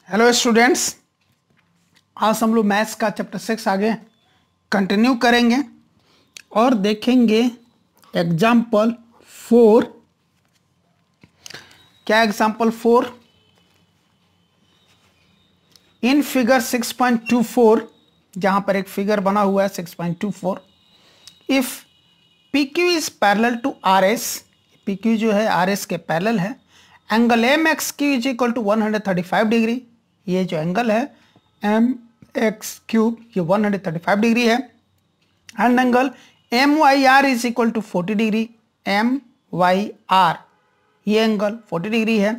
Hello students, आज हम लोग मैथ्स का चैप्टर 6 आगे कंटिन्यू करेंगे और देखेंगे एग्जाम्पल 4। क्या एग्जाम्पल 4? इन फिगर 6.24, जहां पर एक फिगर बना हुआ है 6.24, if P Q is parallel to R S, P Q जो है आर एस के पैरेलल है, angle M X Q is equal to 135 degree. ये जो एंगल है एम एक्स क्यूब ये 135 डिग्री है। And angle M Y R is equal to 40 degree. M Y R ये एंगल 40 डिग्री है।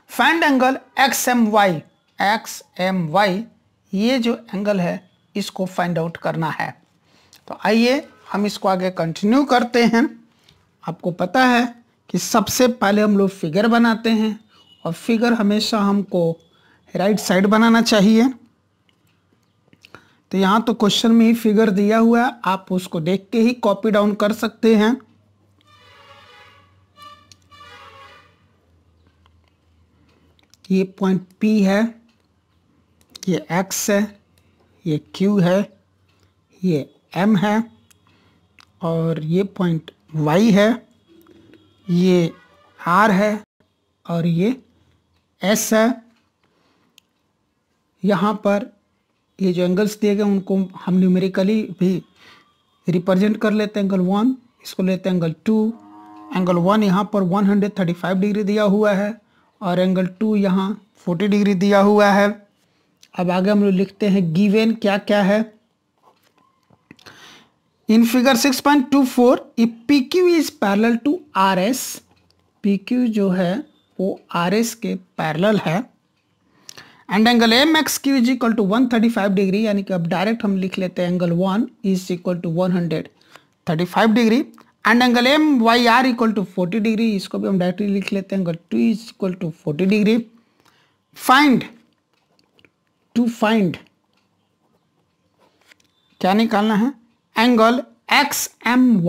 Find angle X M Y, ये जो angle है इसको फाइंड आउट करना है। तो आइए हम इसको आगे कंटिन्यू करते हैं। आपको पता है कि सबसे पहले हम लोग फिगर बनाते हैं और फिगर हमेशा हमको राइट साइड बनाना चाहिए। तो यहाँ तो क्वेश्चन में ही फिगर दिया हुआ है, आप उसको देख के ही कॉपी डाउन कर सकते हैं। ये पॉइंट P है, ये X है, ये Q है, ये M है और ये पॉइंट Y है, ये R है और ये S है। यहाँ पर ये जो एंगल्स दिए गए उनको हम न्यूमेरिकली भी रिप्रेजेंट कर लेते हैं। एंगल 1 इसको लेते हैं एंगल 2। एंगल 1 यहाँ पर 135 डिग्री दिया हुआ है और एंगल 2 यहाँ 40 डिग्री दिया हुआ है। अब आगे हम लोग लिखते हैं गिवन क्या क्या है। In figure 6.24 if P Q is parallel to R S, P Q जो है वो आर एस के पैरेलल है। And angle M X Q is equal to 135 degree, यानी कि अब डायरेक्ट हम लिख लेते हैं angle 1 is equal to 135 degree. And angle M Y R equal to 40 degree, इसको भी हम डायरेक्टली लिख लेते हैं angle 2 is equal to 40 degree. Find क्या निकालना है? एंगल एक्स एम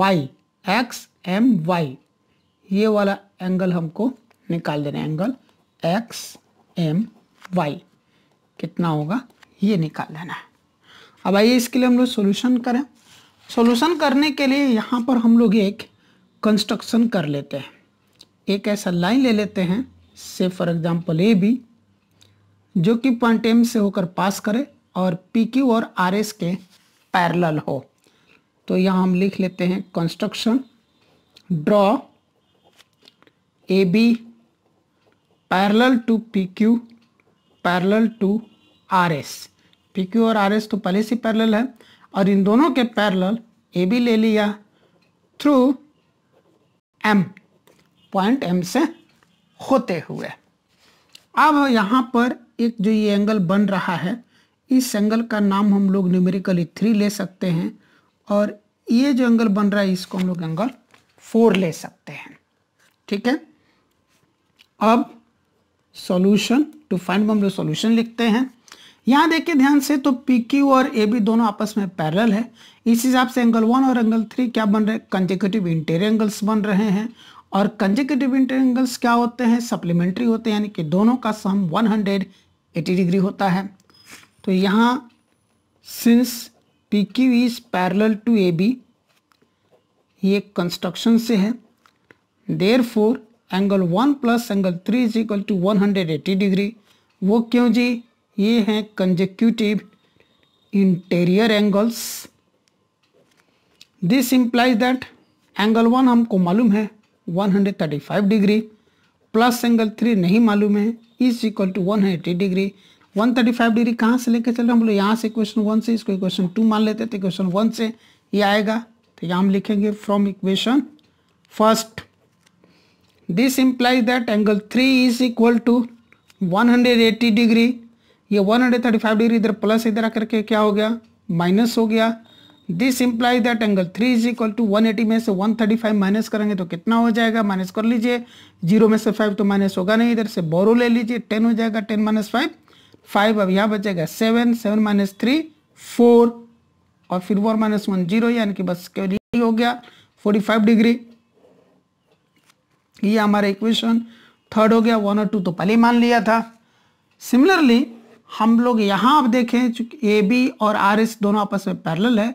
वाई, ये वाला एंगल हमको निकाल देना है। एंगल एक्स एम वाई कितना होगा ये निकाल लेना है। अब आइए इसके लिए हम लोग सॉल्यूशन करें। सॉल्यूशन करने के लिए यहाँ पर हम लोग एक कंस्ट्रक्शन कर लेते हैं। एक ऐसा लाइन ले लेते हैं, से फॉर एग्जांपल ए बी, जो कि पॉइंट एम से होकर पास करे और पी क्यू और आर एस के पैरेलल हो। तो यहाँ हम लिख लेते हैं construction, draw A B parallel to P Q parallel to R S. P Q और आर एस तो पहले से पैरेलल है और इन दोनों के पैरेलल ए बी ले लिया थ्रू एम, पॉइंट एम से होते हुए। अब यहाँ पर एक जो ये एंगल बन रहा है, इस एंगल का नाम हम लोग न्यूमेरिकली 3 ले सकते हैं और ये जो एंगल बन रहा है इसको हम लोग एंगल 4 ले सकते हैं। ठीक है। अब सॉल्यूशन टू फाइंड हम लोग सॉल्यूशन लिखते हैं। यहाँ देखिए ध्यान से, तो पी क्यू और ए बी दोनों आपस में पैरेलल है। इस हिसाब से एंगल 1 और एंगल 3 क्या बन रहे हैं? कंसेक्यूटिव इंटीरियर एंगल्स बन रहे हैं। और कंसेक्यूटिव इंटीरियर एंगल्स क्या होते हैं? सप्लीमेंट्री होते हैं, यानी कि दोनों का सम 180 डिग्री होता है। तो यहाँ since P Q is parallel to A B, ये कंस्ट्रक्शन से है, therefore angle 1 plus angle 3 is equal to 180 degree. वो क्यों जी? ये हैं consecutive interior angles. This implies that angle 1 हमको मालूम है 135 डिग्री प्लस एंगल 3 नहीं मालूम है, is equal to 180 degree. 135 degree कहाँ से लेकर चल रहे हम लोग? यहाँ से इक्वेशन 1 से, इसको इक्वेशन 2 मान लेते तो इक्वेशन 1 से ये आएगा। तो यहाँ हम लिखेंगे from equation first, this implies that angle 3 is equal to 180 degree. ये 135 डिग्री इधर प्लस इधर आकर के क्या हो गया? माइनस हो गया। This implies that angle 3 is equal to 180 में से 135 माइनस करेंगे तो कितना हो जाएगा? माइनस कर लीजिए, 0 में से 5 तो माइनस होगा नहीं, इधर से बोरो ले लीजिए, 10 हो जाएगा, 10 माइनस 5 5। अब यहाँ बचेगा 7, 7 माइनस 3 4 और फिर 1 माइनस 1 0, यानी कि बस केवल यही हो गया 45 डिग्री। ये हमारा इक्वेशन थर्ड हो गया। 1 और 2 तो पहले ही मान लिया था। सिमिलरली हम लोग यहाँ अब देखें, चूंकि ए बी और आर एस दोनों आपस में पैरेलल है,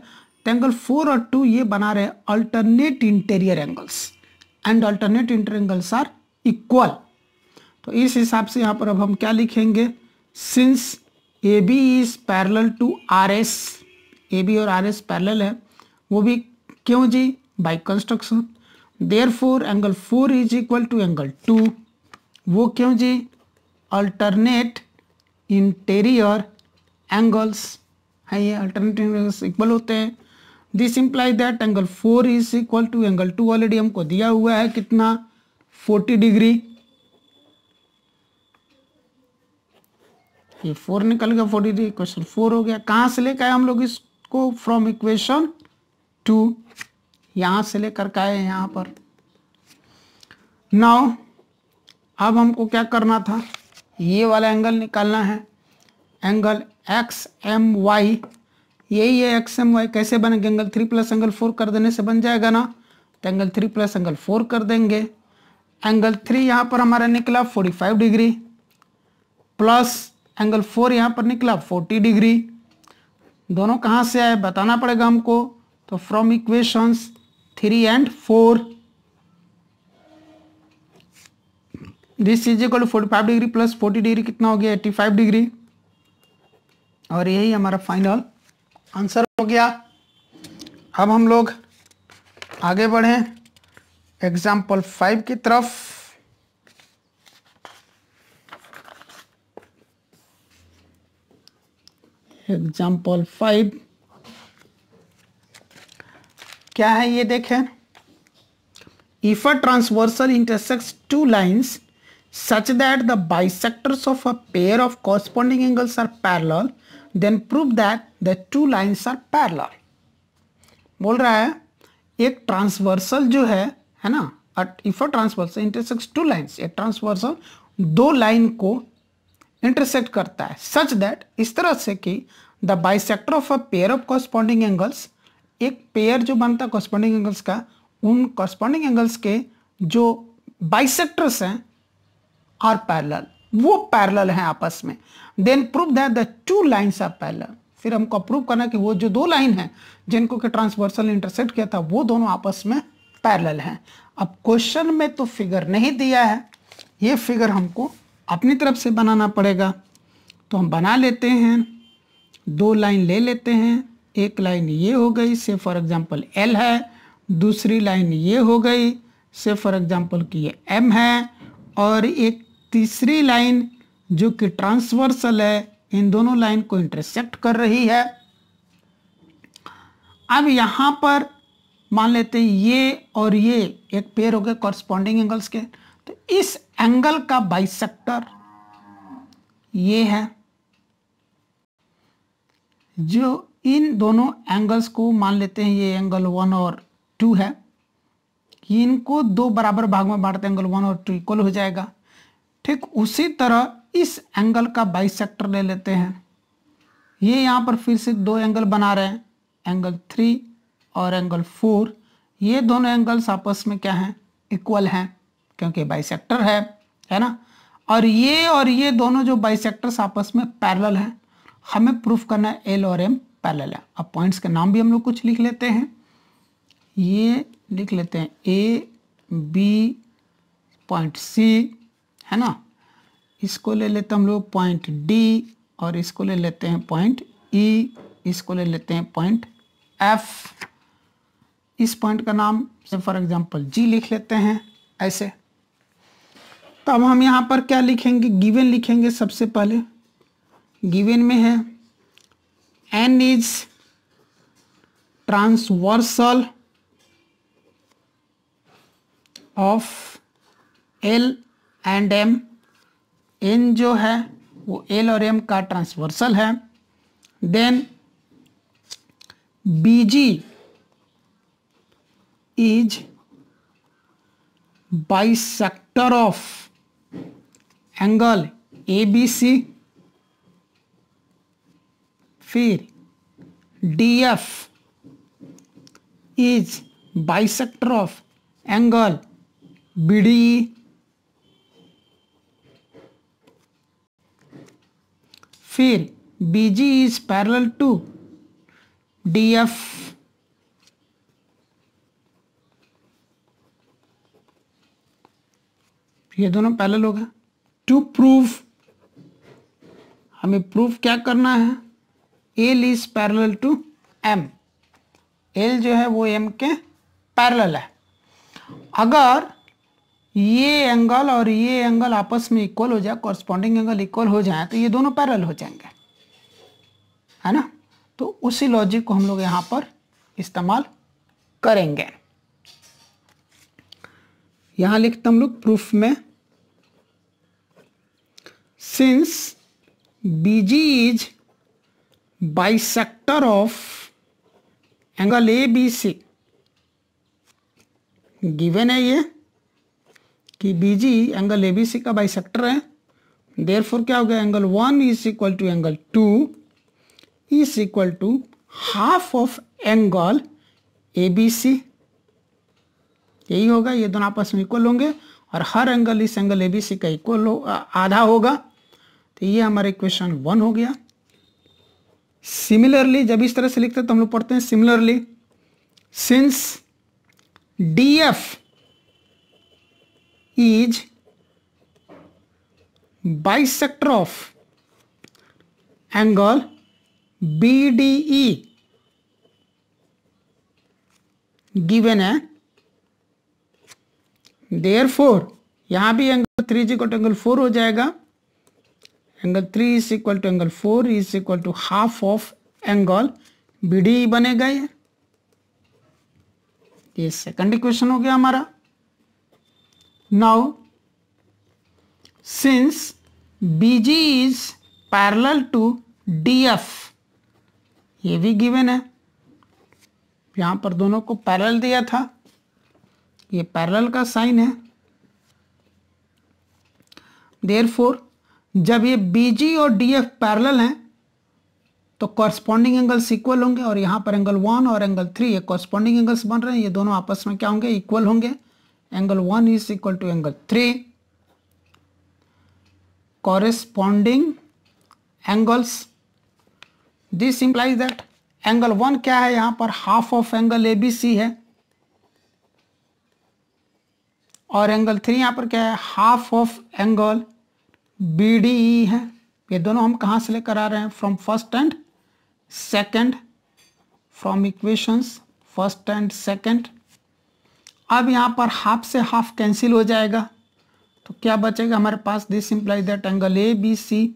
तो एंगल 4 और 2 ये बना रहे alternate interior angles and alternate interior angles are equal. तो इस हिसाब से यहाँ पर अब हम क्या लिखेंगे, since A B is parallel to R S, A B और आर एस पैरेलल है, वो भी क्यों जी, by construction. Therefore angle 4 is equal to angle 2, वो क्यों जी, अल्टरनेट इंटीरियर एंगल्स है, ये अल्टरनेट एंगल्स इक्वल होते हैं। This implies that angle 4 is equal to angle 2 already हमको दिया हुआ है कितना, 40 डिग्री। ये 4 निकल गया, 40 डिग्री, क्वेश्चन 4 हो गया। कहाँ से लेकर आए हम लोग इसको, फ्रॉम इक्वेशन 2, यहां से लेकर के आए यहाँ पर। नाउ अब हमको क्या करना था, ये वाला एंगल निकालना है, एंगल एक्स एम वाई, यही है एक्स एम वाई। कैसे बनेंगे, एंगल 3 प्लस एंगल 4 कर देने से बन जाएगा ना, तो एंगल 3 प्लस एंगल 4 कर देंगे। एंगल 3 यहाँ पर हमारा निकला 45 डिग्री, प्लस एंगल 4 यहाँ पर निकला 40 डिग्री। दोनों कहाँ से आए बताना पड़ेगा हमको, तो from equations 3 and 4, this is equal to 45 degree plus 40 degree कितना हो गया, 85 डिग्री, और यही हमारा फाइनल आंसर हो गया। अब हम लोग आगे बढ़ें एग्जाम्पल 5 की तरफ। एग्जाम्पल 5 क्या है ये देखें, if a transversal intersects two lines such that the bisectors of a pair of corresponding angles are parallel, then prove that the two lines are parallel। बोल रहा है एक ट्रांसवर्सल जो है ना, if a transversal intersects two lines, एक transversal दो line को इंटरसेक्ट करता है, सच दैट इस तरह से कि the bisector of a pair of corresponding angles, एक पेयर जो बनता है कॉरस्पॉन्डिंग एंगल्स का, उन कॉरस्पॉन्डिंग एंगल्स के जो बाइसेक्टर्स हैं आर पैरेलल, वो पैरेलल हैं आपस में। Then prove that the two lines are parallel, फिर हमको प्रूव करना कि वो जो दो लाइन हैं जिनको कि ट्रांसवर्सल इंटरसेक्ट किया था वो दोनों आपस में पैरेलल हैं। अब क्वेश्चन में तो फिगर नहीं दिया है, ये फिगर हमको अपनी तरफ से बनाना पड़ेगा। तो हम बना लेते हैं, दो लाइन ले लेते हैं, एक लाइन ये हो गई, से फॉर एग्जांपल एल है, दूसरी लाइन ये हो गई, से फॉर एग्जांपल कि ये एम है, और एक तीसरी लाइन जो कि ट्रांसवर्सल है, इन दोनों लाइन को इंटरसेक्ट कर रही है। अब यहां पर मान लेते हैं ये और ये एक पेयर हो गए कॉरस्पॉन्डिंग एंगल्स के, तो इस एंगल का बाइसेक्टर ये है, जो इन दोनों एंगल्स को मान लेते हैं ये एंगल 1 और 2 है, इनको दो बराबर भाग में बांटते हैं, एंगल 1 और 2 इक्वल हो जाएगा। ठीक उसी तरह इस एंगल का बाइसेक्टर ले लेते हैं, ये यहाँ पर फिर से दो एंगल बना रहे हैं, एंगल 3 और एंगल 4, ये दोनों एंगल्स आपस में क्या हैं, इक्वल हैं, क्योंकि बाइसेक्टर है ना। और ये दोनों जो बाइसेक्टर्स आपस में पैरेलल हैं, हमें प्रूफ करना है एल और एम पैरेलल है। अब पॉइंट्स के नाम भी हम लोग कुछ लिख लेते हैं, ये लिख लेते हैं ए बी, पॉइंट सी है ना, इसको ले लेते हैं हम लोग पॉइंट डी, और इसको ले लेते हैं पॉइंट ई, इसको ले लेते हैं पॉइंट एफ। इस पॉइंट का नाम से फॉर एग्जांपल जी लिख लेते हैं ऐसे। तो अब हम यहाँ पर क्या लिखेंगे, गिवन लिखेंगे। सबसे पहले गिवन में है N is transversal of L and M, N जो है वो एल और एम का ट्रांसवर्सल है। Then BG is bisector of angle A B C, फिर D F is bisector of angle B D E, फिर BG is parallel to DF, ये दोनों पैरेलल हो गए। टू प्रूव, हमें प्रूफ क्या करना है, L is parallel to M, L जो है वो M के पैरेलल है। अगर ये एंगल और ये एंगल आपस में इक्वल हो जाए, कॉरस्पॉन्डिंग एंगल इक्वल हो जाए, तो ये दोनों पैरेलल हो जाएंगे, है ना। तो उसी लॉजिक को हम लोग यहाँ पर इस्तेमाल करेंगे। यहाँ लिखते हम लोग प्रूफ में, since BG is bisector of angle ABC, given है ये कि BG एंगल ABC का बाइसेक्टर है, देयरफॉर क्या हो गया, angle 1 is equal to angle 2 is equal to half of angle ABC, यही होगा, ये दोनों आपस में इक्वल होंगे और हर एंगल इस एंगल ABC का इक्वल आधा होगा। तो ये हमारा इक्वेशन 1 हो गया। सिमिलरली जब इस तरह से लिखते हैं तो हम लोग पढ़ते हैं similarly, since DF is bisector of angle BDE, given है, देयरफॉर यहां भी angle 3 is equal to angle 4 हो जाएगा, angle 3 is equal to angle 4 is equal to half of angle BDE बनेगा। ये सेकंड इक्वेशन हो गया हमारा। Now since BG is parallel to DF, ये भी गिवन है, यहां पर दोनों को पैरेलल दिया था, ये पैरेलल का साइन है, देयरफॉर जब ये BG और DF पैरेलल हैं तो कॉरस्पॉन्डिंग एंगल्स इक्वल होंगे, और यहाँ पर एंगल 1 और एंगल 3 ये कॉरस्पॉन्डिंग एंगल्स बन रहे हैं, ये दोनों आपस में क्या होंगे, इक्वल होंगे। Angle 1 is equal to angle 3, corresponding angles, this implies that angle 1 क्या है, यहाँ पर हाफ ऑफ एंगल ABC है, और एंगल 3 यहाँ पर क्या है, हाफ ऑफ एंगल BDE है। ये दोनों हम कहाँ से लेकर आ रहे हैं, from first and second, from equations first and second. अब यहाँ पर हाफ से हाफ कैंसिल हो जाएगा, तो क्या बचेगा हमारे पास, this implies that angle ABC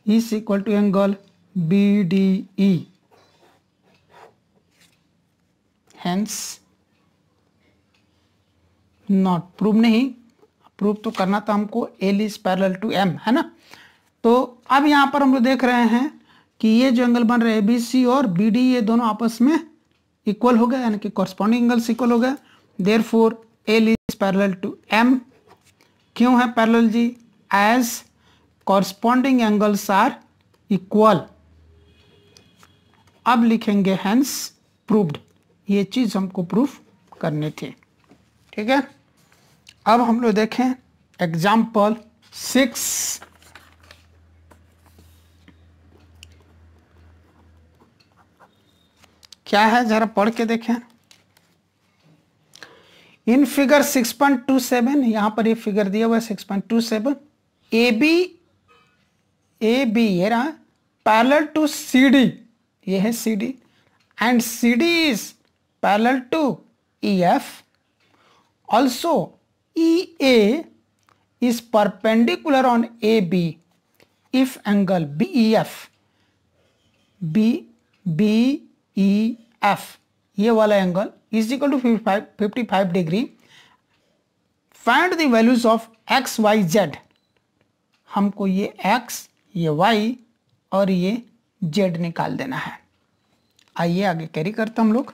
is equal to angle BDE, hence not prove, नहीं प्रूव तो करना था हमको, L is parallel to M, है ना। तो अब यहाँ पर हम लोग देख रहे हैं कि ये जो एंगल बन रहे हैं ABC और BD, ये दोनों आपस में इक्वल हो गए, यानी कि कॉरस्पॉन्डिंग एंगल्स इक्वल हो गए, therefore L is parallel to M। क्यों है पैरेलल जी, as corresponding angles are equal. अब लिखेंगे हेंस प्रूव्ड, ये चीज हमको प्रूफ करनी थी, ठीक है। अब हम लोग देखें एग्जाम्पल 6। क्या है जरा पढ़ के देखें। इन फिगर 6.27, यहां पर ये फिगर दिया हुआ है 6.27, AB ये रहा पैरेलल टू CD, ये है CD, and CD is parallel to EF, also EA is perpendicular on AB if angle BEF ये वाला angle is equal to 55 degree. Find the values of x, y, z। हमको ये x, ये y और ये z निकाल देना है। आइए आगे कैरी करते हम लोग।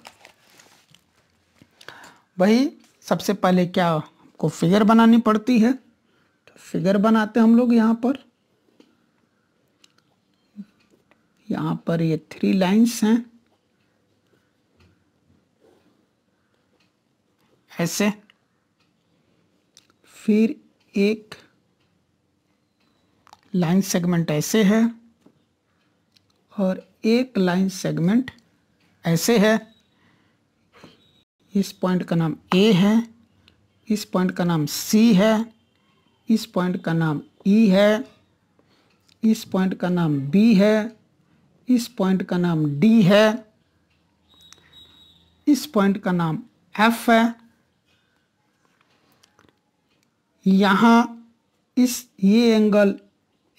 वही सबसे पहले क्या को फिगर बनानी पड़ती है, तो फिगर बनाते हम लोग। यहाँ पर ये 3 लाइंस हैं ऐसे, फिर एक लाइन सेगमेंट ऐसे है, और एक लाइन सेगमेंट ऐसे है। इस पॉइंट का नाम ए है, इस पॉइंट का नाम सी है, इस पॉइंट का नाम ई है, इस पॉइंट का नाम बी है, इस पॉइंट का नाम डी है, इस पॉइंट का नाम एफ है। यहाँ ये एंगल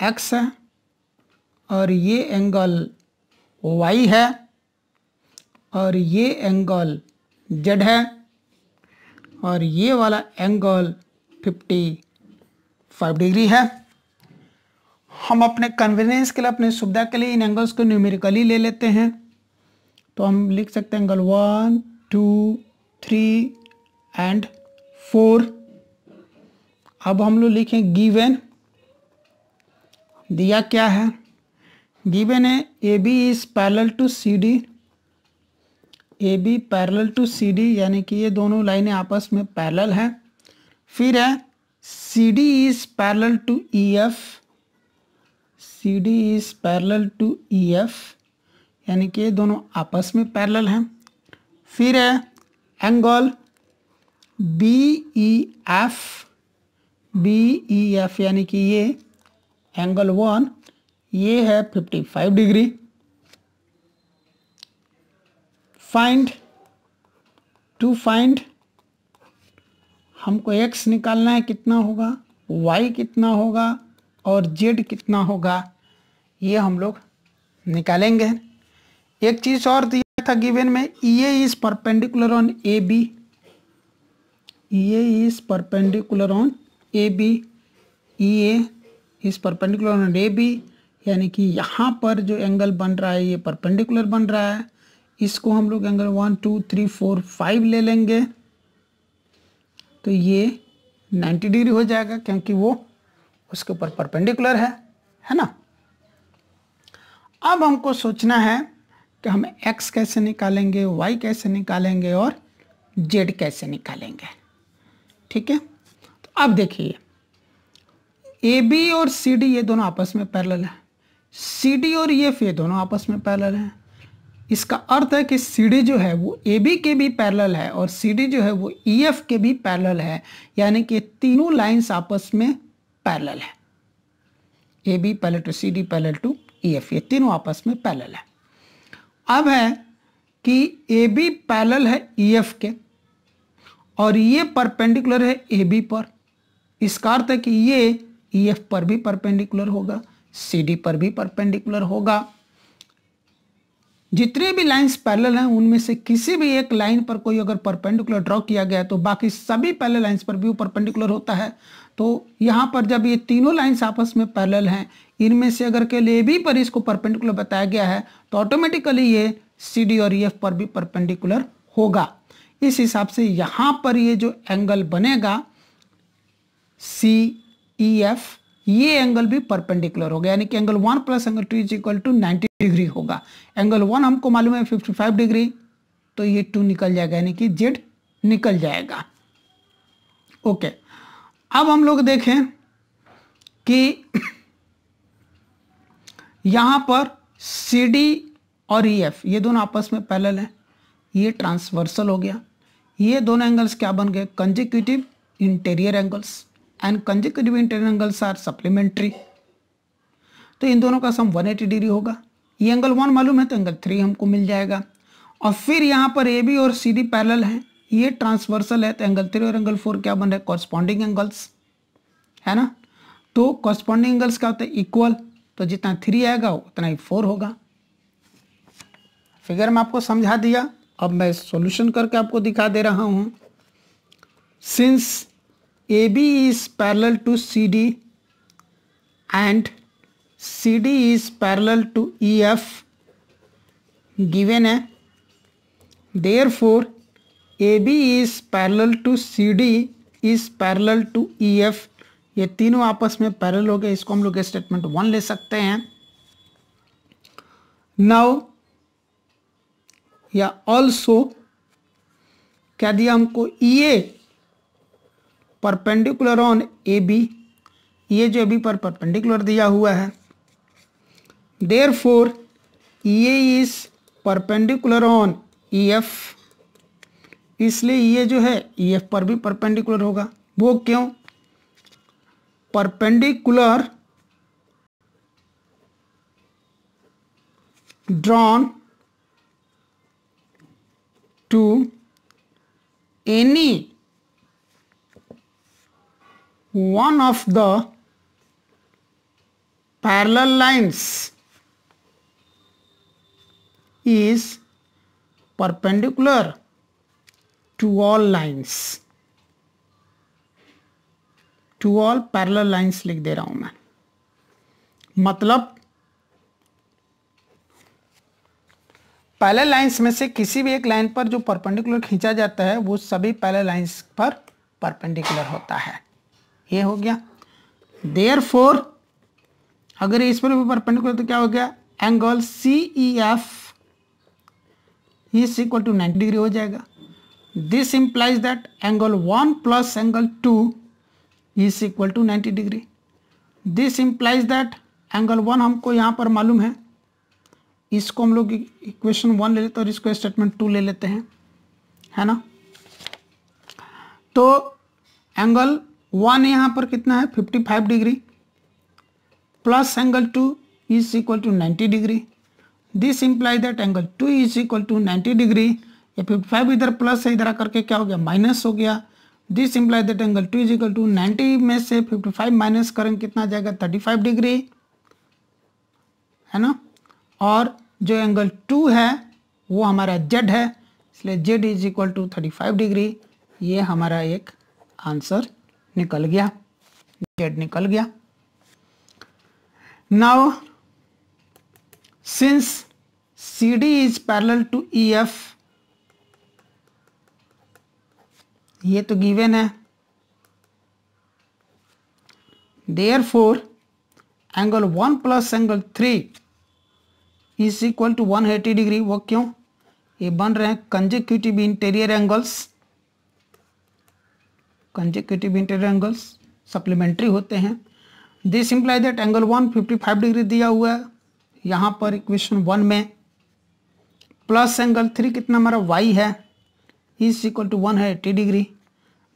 एक्स है और ये एंगल वाई है और ये एंगल जेड है और ये वाला एंगल 55 डिग्री है। हम अपने कन्वीनियंस के लिए, अपने सुविधा के लिए इन एंगल्स को न्यूमेरिकली ले लेते हैं। तो हम लिख सकते हैं एंगल 1, 2, 3 एंड 4। अब हम लोग लिखें गिवन। दिया क्या है? गिवन है A B is parallel to C D. A B parallel to C D यानी कि ये दोनों लाइनें आपस में पैरेलल हैं। फिर है C D is parallel to E F. C D is parallel to E F यानी कि ये दोनों आपस में पैरेलल हैं। फिर है angle B E F. B E F यानी कि ये एंगल 1 ये है 55 डिग्री। टू फाइंड हमको x निकालना है, कितना होगा, y कितना होगा और z कितना होगा, ये हम लोग निकालेंगे। एक चीज़ और दिया था गिवन में, EA is perpendicular on AB। EA is perpendicular on AB। EA is perpendicular on AB यानी कि यहाँ पर जो एंगल बन रहा है ये परपेंडिकुलर बन रहा है। इसको हम लोग एंगल 1, 2, 3, 4, 5 ले लेंगे तो ये 90 डिग्री हो जाएगा क्योंकि वो उसके ऊपर परपेंडिकुलर है ना। अब हमको सोचना है कि हम x कैसे निकालेंगे, y कैसे निकालेंगे और z कैसे निकालेंगे। ठीक है, तो अब देखिए AB और CD ये दोनों आपस में पैरेलल है। CD और EF ये दोनों आपस में पैरेलल है। इसका अर्थ है कि CD जो है वो AB के भी पैरेलल है और CD जो है वो EF के भी पैरेलल है, यानी कि तीनों लाइंस आपस में पैरेलल है। AB parallel to CD parallel to EF, ये तीनों आपस में पैरेलल है। अब है कि AB पैरेलल है EF के और ये परपेंडिकुलर है AB पर। इसका अर्थ है कि ये EF पर भी परपेंडिकुलर होगा, CD पर भी परपेंडिकुलर होगा। जितने भी लाइंस पैरेलल हैं उनमें से किसी भी एक लाइन पर कोई अगर परपेंडिकुलर ड्रॉ किया गया तो बाकी सभी पैरेलल लाइंस पर भी वो परपेंडिकुलर होता है। तो यहाँ पर जब ये तीनों लाइंस आपस में पैरेलल हैं, इनमें से अगर केवल AB पर इसको परपेंडिकुलर बताया गया है तो ऑटोमेटिकली ये CD और EF पर भी परपेंडिकुलर होगा। इस हिसाब से यहाँ पर ये जो एंगल बनेगा CEF, ये एंगल भी परपेंडिकुलर होगा, यानी कि angle 1 plus angle 2 is equal to 90 degree होगा। एंगल 1 हमको मालूम है 55 डिग्री, तो ये 2 निकल जाएगा यानी कि Z निकल जाएगा। ओके, अब हम लोग देखें कि यहाँ पर CD और EF ये दोनों आपस में पैरेलल हैं, ये ट्रांसवर्सल हो गया। ये दोनों एंगल्स क्या बन गए, consecutive interior angles, and consecutive interior angles are supplementary. तो इन दोनों का सम 180 डिग्री होगा। ये एंगल 1 मालूम है तो एंगल 3 हमको मिल जाएगा। और फिर यहाँ पर AB और CD पैरेलल हैं, ये ट्रांसवर्सल है तो एंगल 3 और एंगल 4 क्या बन रहा है, कॉरस्पॉन्डिंग एंगल्स, है ना। तो कॉरस्पॉन्डिंग एंगल्स क्या होता है, इक्वल, तो जितना 3 आएगा उतना ही 4 होगा। फिगर में आपको समझा दिया। अब मैं सॉल्यूशन करके आपको दिखा दे रहा हूँ। Since AB is parallel to CD and CD is parallel to EF given है, therefore AB is parallel to CD is parallel to EF, ये तीनों आपस में पैरेलल हो गए। इसको हम लोग स्टेटमेंट 1 ले सकते हैं। नाउ या ऑल्सो क्या दिया हमको, EA परपेंडिकुलर ऑन AB, ये जो AB पर परपेंडिकुलर दिया हुआ है। देयरफॉर ये इज परपेंडिकुलर ऑन EF, इसलिए ये जो है EF पर भी परपेंडिकुलर होगा। वो क्यों? Perpendicular drawn to any one of the parallel lines is perpendicular to all lines, to all parallel lines लिख दे रहा हूं मैं। मतलब पैरेलल लाइंस में से किसी भी एक लाइन पर जो परपेंडिकुलर खींचा जाता है वो सभी पैरेलल लाइंस पर परपेंडिकुलर होता है। ये हो गया। देयरफॉर अगर इस पर भी परपेंडिकुलर तो क्या हो गया? Angle CEF is equal to 90 degree हो जाएगा। This implies that angle 1 plus angle 2 is equal to 90 degree. This implies that angle 1 हमको यहाँ पर मालूम है, इसको हम लोग इक्वेशन 1 ले लेते हैं और इसको स्टेटमेंट 2 ले लेते हैं, है ना। तो एंगल 1 यहाँ पर कितना है? 55 degree plus angle 2 is equal to 90 degree. This imply that angle 2 is equal to 90 degree. ये 55 इधर प्लस है, इधर आकर के क्या हो गया? माइनस हो गया। This imply that angle 2 is equal to 90 में से 55 माइनस करेंगे कितना जाएगा? 35 डिग्री, है ना। और जो एंगल 2 है वो हमारा Z है, इसलिए Z is equal to 35 degree. ये हमारा एक आंसर निकल गया, Z निकल गया। Now since CD is parallel to EF, ये तो गिवन है, therefore angle 1 plus angle 3 is equal to 180 degree. वो क्यों? ये बन रहे हैं consecutive interior angles. Consecutive interior angles supplementary होते हैं। This imply that angle 1 55 degree दिया हुआ है यहाँ पर इक्वेशन 1 में, प्लस एंगल 3 कितना हमारा Y है, is equal to 180 degree.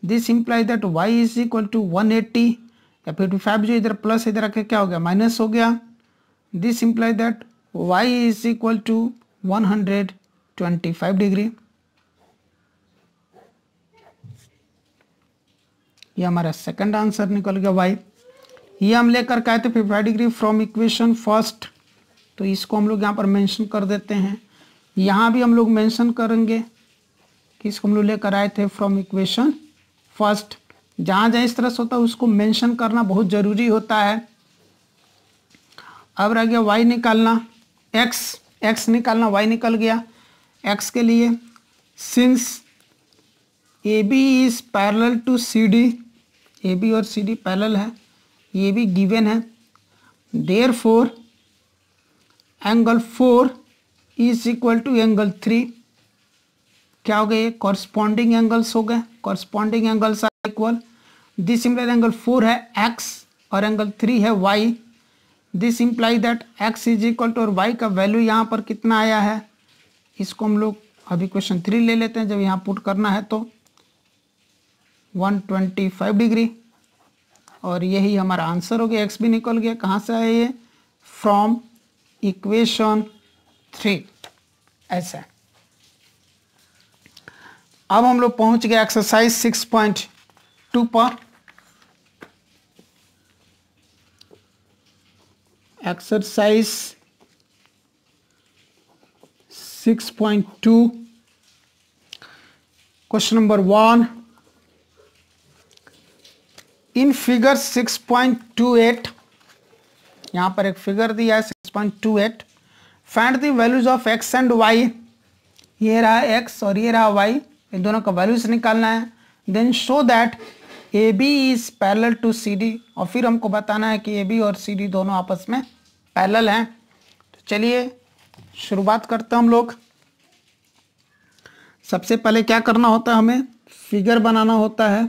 This imply that Y is equal to 180, या 55 जो इधर प्लस इधर आके क्या हो गया? माइनस हो गया। This imply that Y is equal to 125 degree. ये हमारा सेकंड आंसर निकल गया Y। ये हम लेकर के आए थे 55 डिग्री फ्रॉम इक्वेशन फर्स्ट, तो इसको हम लोग यहाँ पर मेंशन कर देते हैं। यहाँ भी हम लोग मेंशन करेंगे कि इसको हम लोग लेकर आए थे फ्रॉम इक्वेशन फर्स्ट। जहाँ जहाँ इस तरह से होता है उसको मेंशन करना बहुत ज़रूरी होता है। अब रह गया Y निकालना, X निकालना, Y निकल गया। X के लिए since AB is parallel to CD, AB और CD पैरेलल है, ये भी गिवन है। Therefore angle 4 is equal to angle 3। क्या हो गए? कॉरस्पॉन्डिंग एंगल्स हो गए, corresponding angles are equal. This imply angle 4 है X और एंगल 3 है Y। This imply that X is equal to, और Y का वैल्यू यहाँ पर कितना आया है, इसको हम लोग अभी क्वेश्चन 3 ले लेते हैं। जब यहाँ पुट करना है तो 125 डिग्री, और यही हमारा आंसर हो गया। X भी निकल गया। कहाँ से आया ये? From equation 3। ऐसा अब हम लोग पहुंच गए एक्सरसाइज 6.2 पर। Exercise 6.2 question number 1। In figure 6.28, यहाँ पर एक फिगर दिया है 6.28। Find the values of X and Y। ये रहा X और ये रहा Y, इन दोनों का वैल्यूज निकालना है। Then show that AB is parallel to CD, और फिर हमको बताना है कि AB और CD दोनों आपस में पैरेलल हैं। तो चलिए शुरुआत करते हैं हम लोग। सबसे पहले क्या करना होता है, हमें फिगर बनाना होता है।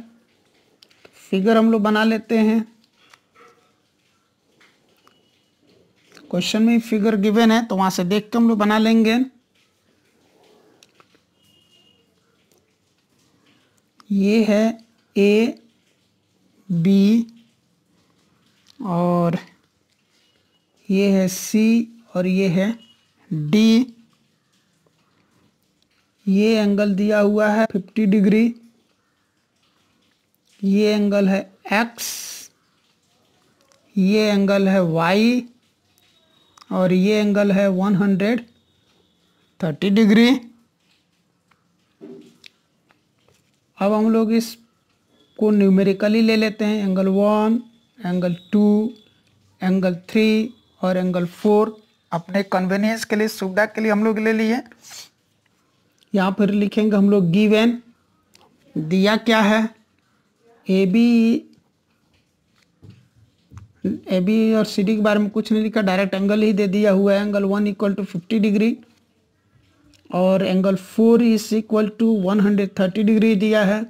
फिगर हम लोग बना लेते हैं। क्वेश्चन में फिगर गिवन है तो वहां से देख के हम लोग बना लेंगे। ये है ए बी और ये है सी और ये है डी। ये एंगल दिया हुआ है 50 डिग्री। ये एंगल है एक्स, ये एंगल है वाई और ये एंगल है 130 डिग्री। अब हम लोग इसको न्यूमेरिकली ले लेते हैं। एंगल 1, एंगल 2, एंगल 3 और एंगल 4 अपने कन्वीनियंस के लिए, सुविधा के लिए हम लोग ले लिए। यहाँ पर लिखेंगे हम लोग गिवन, दिया क्या है, ए बी और सी डी के बारे में कुछ नहीं लिखा, डायरेक्ट एंगल ही दे दिया हुआ है। एंगल 1 इक्वल टू 50 डिग्री और angle 4 is equal to 130 degree दिया है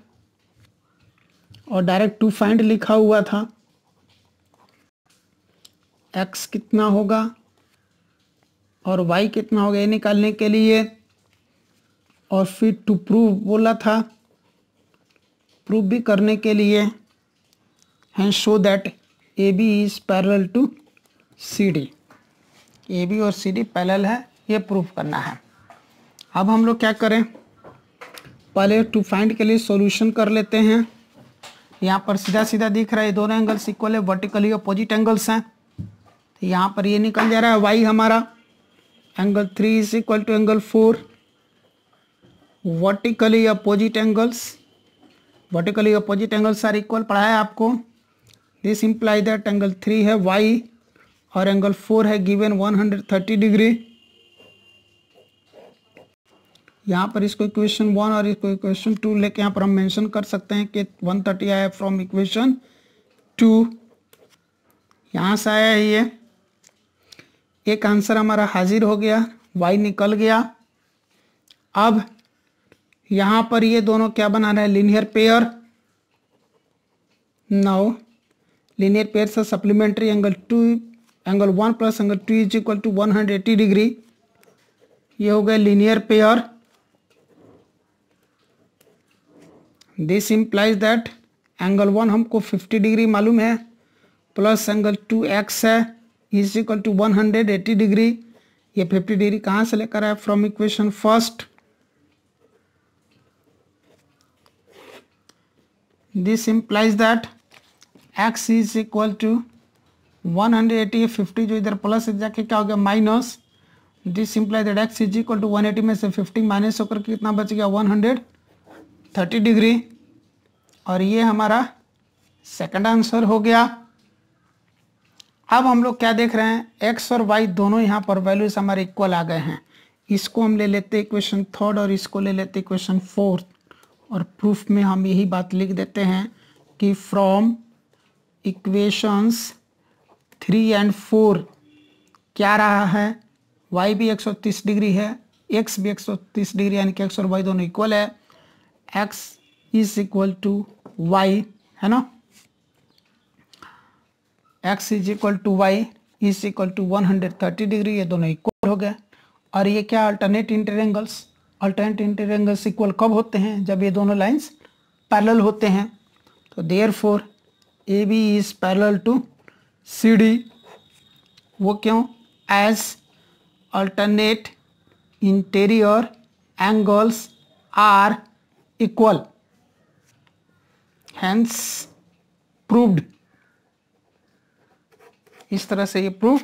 और डायरेक्ट टू फाइंड लिखा हुआ था। एक्स कितना होगा और वाई कितना होगा ये निकालने के लिए, और फिर टू प्रूव बोला था, प्रूव भी करने के लिए and show that A B is parallel to C D. A B और सी डी पैरेलल है, ये प्रूव करना है। अब हम लोग क्या करें, पहले टू फाइंड के लिए सॉल्यूशन कर लेते हैं। यहाँ पर सीधा सीधा दिख रहा है, दोनों एंगल्स इक्वल है, वर्टिकली अपोजिट एंगल्स हैं। तो यहाँ पर ये निकल जा रहा है वाई हमारा, angle 3 is equal to angle 4, vertically opposite angles, vertically opposite angles are equal पढ़ाया आपको। दिस इम्प्लाई दैट एंगल 3 है वाई और एंगल 4 है गिवन 130 डिग्री। यहाँ पर इसको इक्वेशन 1 और इसको इक्वेशन 2 लेके यहाँ पर हम मेंशन कर सकते हैं कि 130 आया फ्रॉम इक्वेशन 2, यहाँ से आया है ये। एक आंसर हमारा हाजिर हो गया, y निकल गया। अब यहाँ पर ये दोनों क्या बना रहे हैं, linear pair. Now linear pair से supplementary angle 1 plus angle 2 is equal to 180 degree. ये हो गए linear pair. This implies that angle 1 हमको 50 डिग्री मालूम है, प्लस एंगल 2x है इज इक्वल टू 180 डिग्री। ये 50 डिग्री कहाँ से लेकर आए, from equation first. This implies that x is equal to 180, 50 जो इधर प्लस जाके क्या हो गया minus. This implies that x is equal to 180 में से 50 माइनस होकर कितना बच गया 130 डिग्री। और ये हमारा सेकंड आंसर हो गया। अब हम लोग क्या देख रहे हैं, x और y दोनों यहाँ पर वैल्यूज हमारे इक्वल आ गए हैं। इसको हम ले लेते इक्वेशन थर्ड और इसको ले लेते इक्वेशन फोर्थ, और प्रूफ में हम यही बात लिख देते हैं कि फ्रॉम इक्वेशंस 3 एंड 4 क्या रहा है, y भी 130 डिग्री है, x भी 130 डिग्री, यानी कि x और y दोनों इक्वल है। x is equal to y है ना, x is equal to Y is equal to 130 degree, ये दोनों इक्वल हो गए। और ये क्या alternate interior angles, alternate interior angles equal कब होते हैं, जब ये दोनों लाइंस पैरेलल होते हैं। तो therefore A B is parallel to C D. वो क्यों, as alternate interior angles are equal, hence proved. इस तरह से ये प्रूफ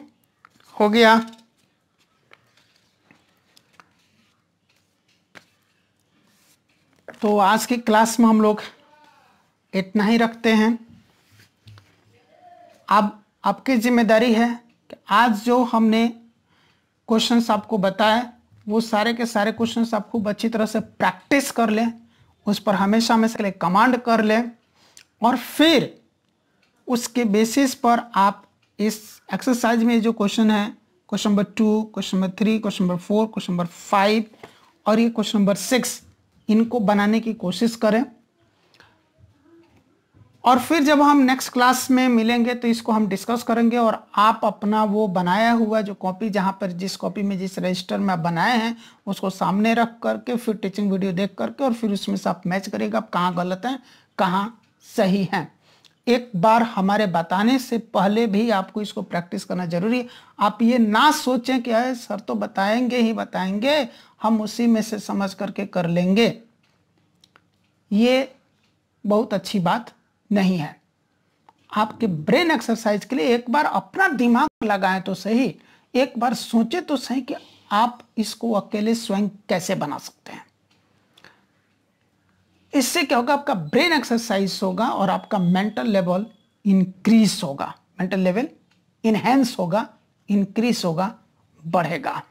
हो गया। तो आज की क्लास में हम लोग इतना ही रखते हैं। अब आपकी जिम्मेदारी है कि आज जो हमने क्वेश्चंस आपको बताए वो सारे के सारे क्वेश्चंस आप खूब अच्छी तरह से प्रैक्टिस कर लें, उस पर हमेशा हमेशा के लिए कमांड कर लें, और फिर उसके बेसिस पर आप इस एक्सरसाइज में जो क्वेश्चन है, question number 2, question number 3, question number 4, question number 5 और ये क्वेश्चन नंबर 6, इनको बनाने की कोशिश करें। और फिर जब हम नेक्स्ट क्लास में मिलेंगे तो इसको हम डिस्कस करेंगे, और आप अपना वो बनाया हुआ जो कॉपी, जहाँ पर जिस कॉपी में जिस रजिस्टर में आप बनाए हैं उसको सामने रख करके फिर टीचिंग वीडियो देख करके और फिर उसमें से आप मैच करेगा आप कहाँ गलत हैं कहाँ सही हैं। एक बार हमारे बताने से पहले भी आपको इसको प्रैक्टिस करना जरूरी है। आप ये ना सोचें कि अरे सर तो बताएंगे ही बताएंगे, हम उसी में से समझ करके कर लेंगे, ये बहुत अच्छी बात नहीं है। आपके ब्रेन एक्सरसाइज के लिए एक बार अपना दिमाग लगाएं तो सही, एक बार सोचें तो सही कि आप इसको अकेले स्वयं कैसे बना सकते हैं। इससे क्या होगा, आपका ब्रेन एक्सरसाइज होगा और आपका मेंटल लेवल इंक्रीज होगा, मेंटल लेवल इनहेंस होगा, इंक्रीज होगा, बढ़ेगा।